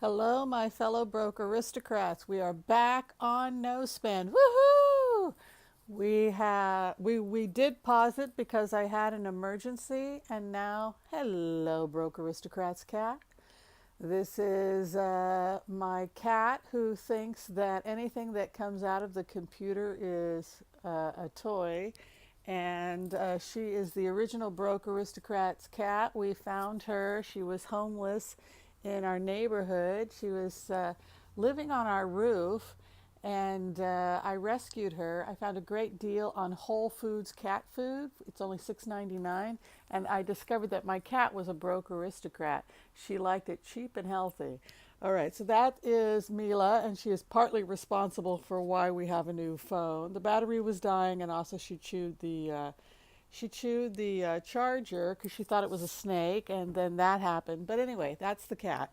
Hello, my fellow broke aristocrats. We are back on No Spend. Woohoo! We did pause it because I had an emergency, and now, hello, broke aristocrats cat. This is my cat who thinks that anything that comes out of the computer is a toy. And she is the original Broke Aristocrats cat. We found her. She was homeless in our neighborhood. She was living on our roof, and I rescued her. I found a great deal on Whole Foods cat food. It's only $6.99, and I discovered that my cat was a broke aristocrat. She liked it cheap and healthy. All right, so that is Mila, and she is partly responsible for why we have a new phone. The battery was dying, and also she chewed the charger because she thought it was a snake, and then that happened. But anyway, that's the cat.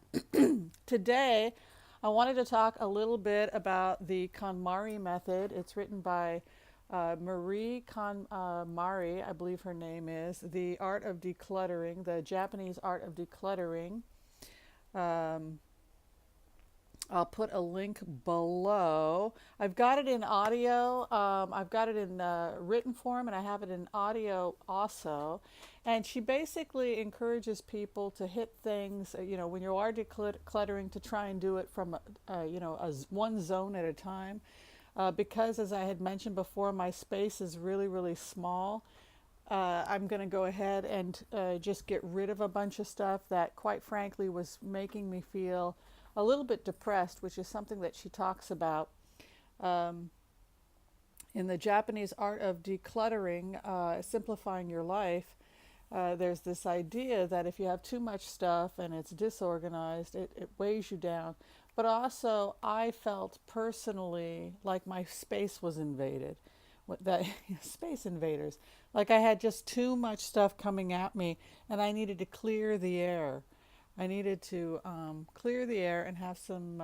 Today, I wanted to talk a little bit about the Konmari Method. It's written by Marie Konmari, I believe her name is, The Art of Decluttering, the Japanese Art of Decluttering. Um, I'll put a link below. I've got it in audio. I've got it in written form, and I have it in audio also. And she basically encourages people to hit things, when you are decluttering, to try and do it from, one zone at a time. Because, as I had mentioned before, my space is really, really small. I'm going to go ahead and just get rid of a bunch of stuff that, quite frankly, was making me feel a little bit depressed, which is something that she talks about um, in the Japanese Art of Decluttering, simplifying your life. There's this idea that if you have too much stuff and it's disorganized, it weighs you down. But also, I felt personally like my space was invaded. That space invaders. Like I had just too much stuff coming at me, and I needed to clear the air. I needed to clear the air and have some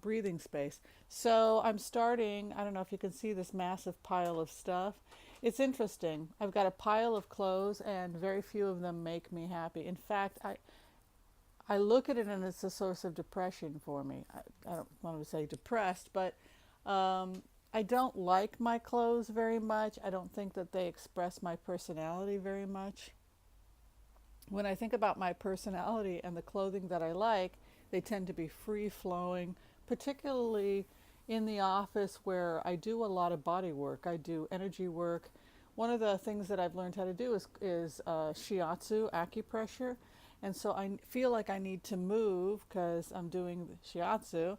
breathing space. So I'm starting, I don't know if you can see this massive pile of stuff. It's interesting. I've got a pile of clothes, and very few of them make me happy. In fact, I look at it and it's a source of depression for me. I don't want to say depressed, but I don't like my clothes very much. I don't think that they express my personality very much. When I think about my personality and the clothing that I like, they tend to be free flowing, particularly in the office where I do a lot of body work. I do energy work. One of the things that I've learned how to do is shiatsu, acupressure. And so I feel like I need to move because I'm doing shiatsu.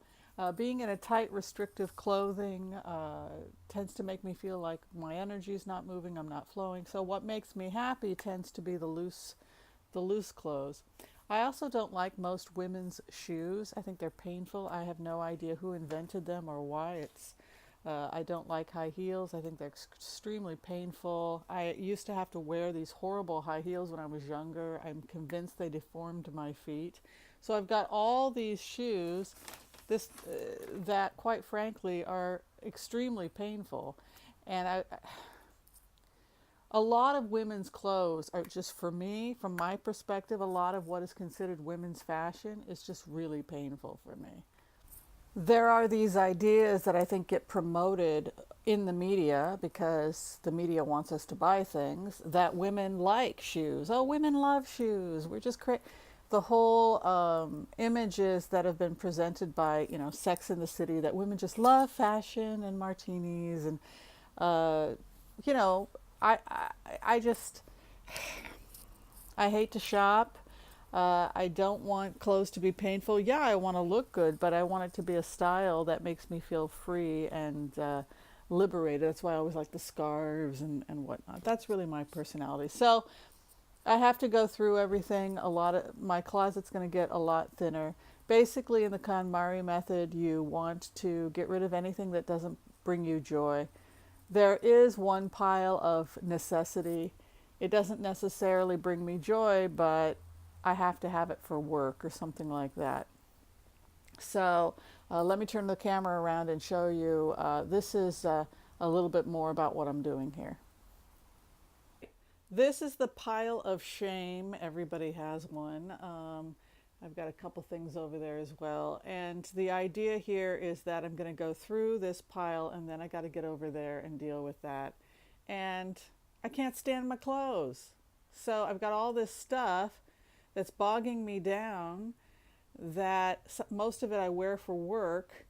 Being in a tight, restrictive clothing tends to make me feel like my energy is not moving, I'm not flowing. So what makes me happy tends to be the loose clothes. I also don't like most women's shoes. I think they're painful. I have no idea who invented them or why. I don't like high heels. I think they're extremely painful. I used to have to wear these horrible high heels when I was younger. I'm convinced they deformed my feet. So I've got all these shoes that, quite frankly, are extremely painful. And a lot of women's clothes are just, for me, from my perspective, a lot of what is considered women's fashion is just really painful for me. There are these ideas that I think get promoted in the media because the media wants us to buy things that women like shoes. Oh, women love shoes. We're just crazy. The whole images that have been presented by, Sex in the City, that women just love fashion and martinis and uh, you know, I just, I hate to shop. I don't want clothes to be painful. Yeah, I want to look good, but I want it to be a style that makes me feel free and liberated. That's why I always like the scarves and whatnot. That's really my personality. So I have to go through everything. My closet's going to get a lot thinner. Basically, in the KonMari method, you want to get rid of anything that doesn't bring you joy. There is one pile of necessity. It doesn't necessarily bring me joy, but I have to have it for work or something like that. So let me turn the camera around and show you. This is a little bit more about what I'm doing here. This is the pile of shame. Everybody has one. I've got a couple things over there as well. And the idea here is that I'm going to go through this pile and then I got to get over there and deal with that. And I can't stand my clothes. So I've got all this stuff that's bogging me down that most of it I wear for work.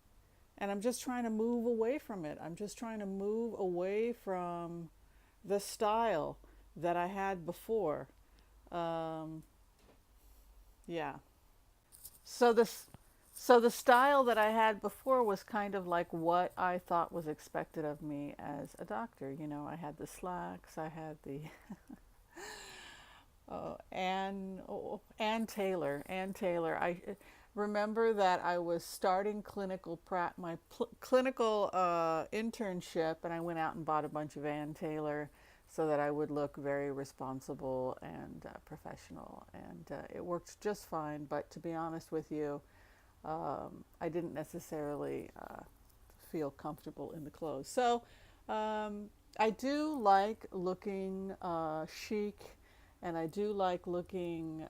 And I'm just trying to move away from it. I'm just trying to move away from the style that I had before. Um, yeah. So this, so the style that I had before was kind of like what I thought was expected of me as a doctor. You know, I had the slacks, I had the Ann Taylor. I remember that I was starting clinical internship, and I went out and bought a bunch of Ann Taylor so that I would look very responsible and professional. And it worked just fine. But to be honest with you, I didn't necessarily feel comfortable in the clothes. So I do like looking chic, and I do like looking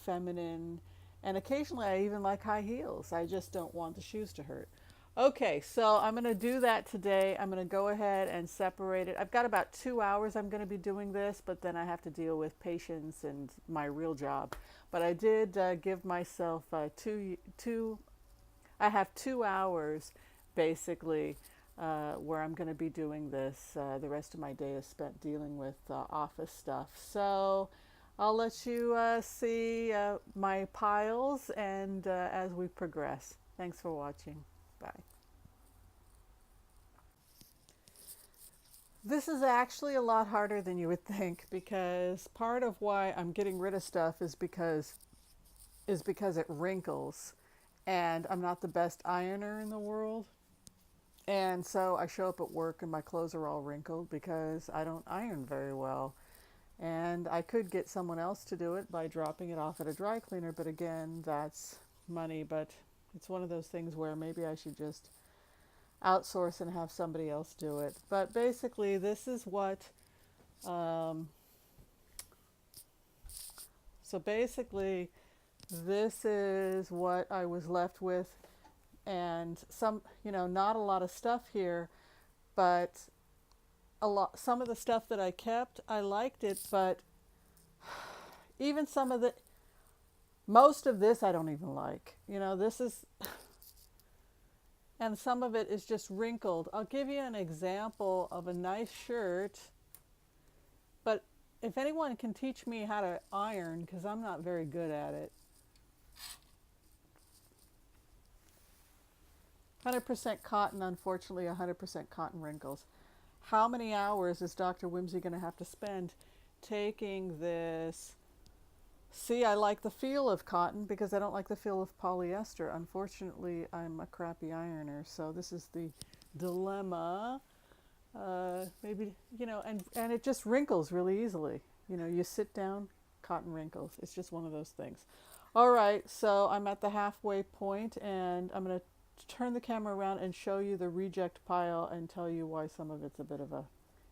feminine, and occasionally I even like high heels. I just don't want the shoes to hurt. Okay, so I'm going to do that today. I'm going to go ahead and separate it. I've got about 2 hours I'm going to be doing this, but then I have to deal with patients and my real job. But I did give myself I have 2 hours basically where I'm going to be doing this. The rest of my day is spent dealing with office stuff. So I'll let you see my piles and as we progress. Thanks for watching. Bye. This is actually a lot harder than you would think, because part of why I'm getting rid of stuff is because it wrinkles, and I'm not the best ironer in the world. And so I show up at work and my clothes are all wrinkled because I don't iron very well. And I could get someone else to do it by dropping it off at a dry cleaner, but again, that's money. But it's one of those things where maybe I should just outsource and have somebody else do it. But basically, this is what, so basically, this is what I was left with. And not a lot of stuff here, but some of the stuff that I kept, I liked it, but even most of this I don't even like. This is, and some of it is just wrinkled. I'll give you an example of a nice shirt, but if anyone can teach me how to iron, because I'm not very good at it. 100% cotton, unfortunately, 100% cotton wrinkles. How many hours is Dr. Whimsy going to have to spend taking this? See, I like the feel of cotton because I don't like the feel of polyester. Unfortunately, I'm a crappy ironer, so this is the dilemma. Maybe, and it just wrinkles really easily. You sit down, cotton wrinkles. It's just one of those things. All right, so I'm at the halfway point, and I'm going to turn the camera around and show you the reject pile and tell you why some of it's a bit of a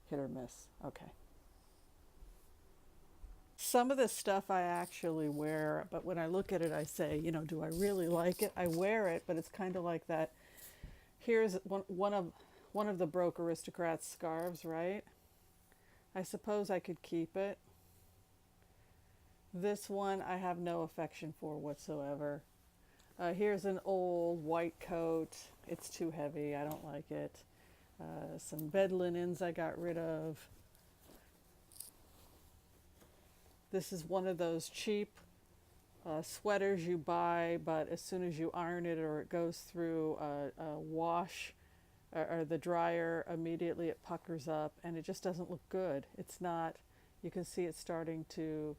hit or miss. Okay. Some of this stuff I actually wear, but when I look at it, I say, do I really like it? I wear it, but it's kind of like that. Here's one of the broke aristocrats scarves, right? I suppose I could keep it. This one I have no affection for whatsoever. Here's an old white coat. It's too heavy. I don't like it. Some bed linens I got rid of. This is one of those cheap sweaters you buy, but as soon as you iron it or it goes through a wash or the dryer, immediately it puckers up and it just doesn't look good. It's not, you can see it's starting to,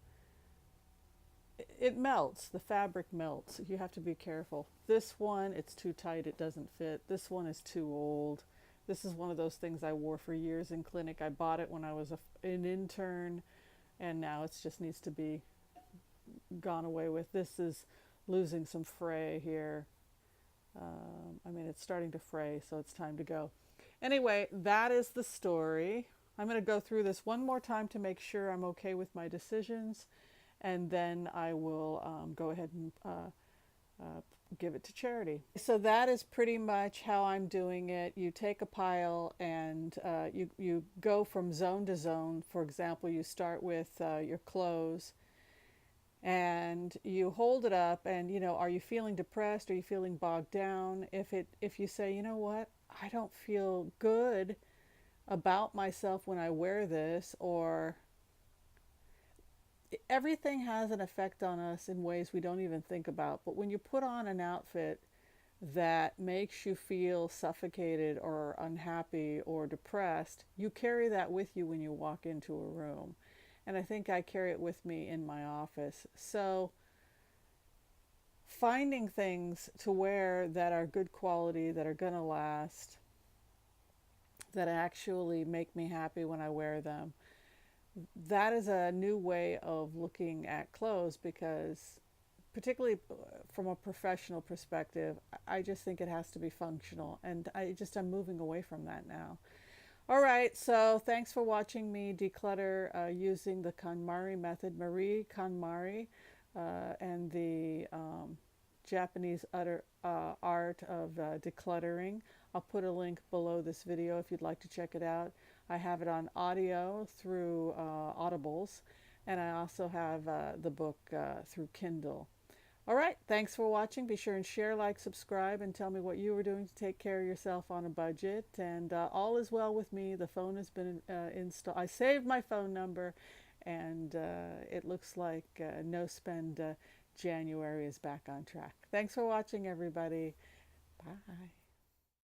it melts, the fabric melts. You have to be careful. This one, it's too tight, it doesn't fit. This one is too old. This is one of those things I wore for years in clinic. I bought it when I was an intern, and now it just needs to be gone away with. This is losing some fray here. It's starting to fray, so it's time to go. Anyway, that is the story. I'm going to go through this one more time to make sure I'm okay with my decisions. and then I will go ahead and give it to charity. So that is pretty much how I'm doing it. You take a pile and you go from zone to zone. For example, you start with your clothes and you hold it up, and are you feeling depressed? Are you feeling bogged down? If you say, you know what, I don't feel good about myself when I wear this, or everything has an effect on us in ways we don't even think about. But when you put on an outfit that makes you feel suffocated or unhappy or depressed, you carry that with you when you walk into a room. And I think I carry it with me in my office. So finding things to wear that are good quality, that are going to last, that actually make me happy when I wear them, that is a new way of looking at clothes, because particularly from a professional perspective, I just think it has to be functional, and I'm moving away from that now. All right, so thanks for watching me declutter using the Konmari method, Marie Konmari, and the Japanese art of decluttering. I'll put a link below this video if you'd like to check it out. I have it on audio through Audibles, and I also have the book through Kindle. All right, thanks for watching. Be sure and share, like, subscribe, and tell me what you were doing to take care of yourself on a budget. And all is well with me. The phone has been installed. I saved my phone number, and it looks like No Spend January is back on track. Thanks for watching, everybody. Bye.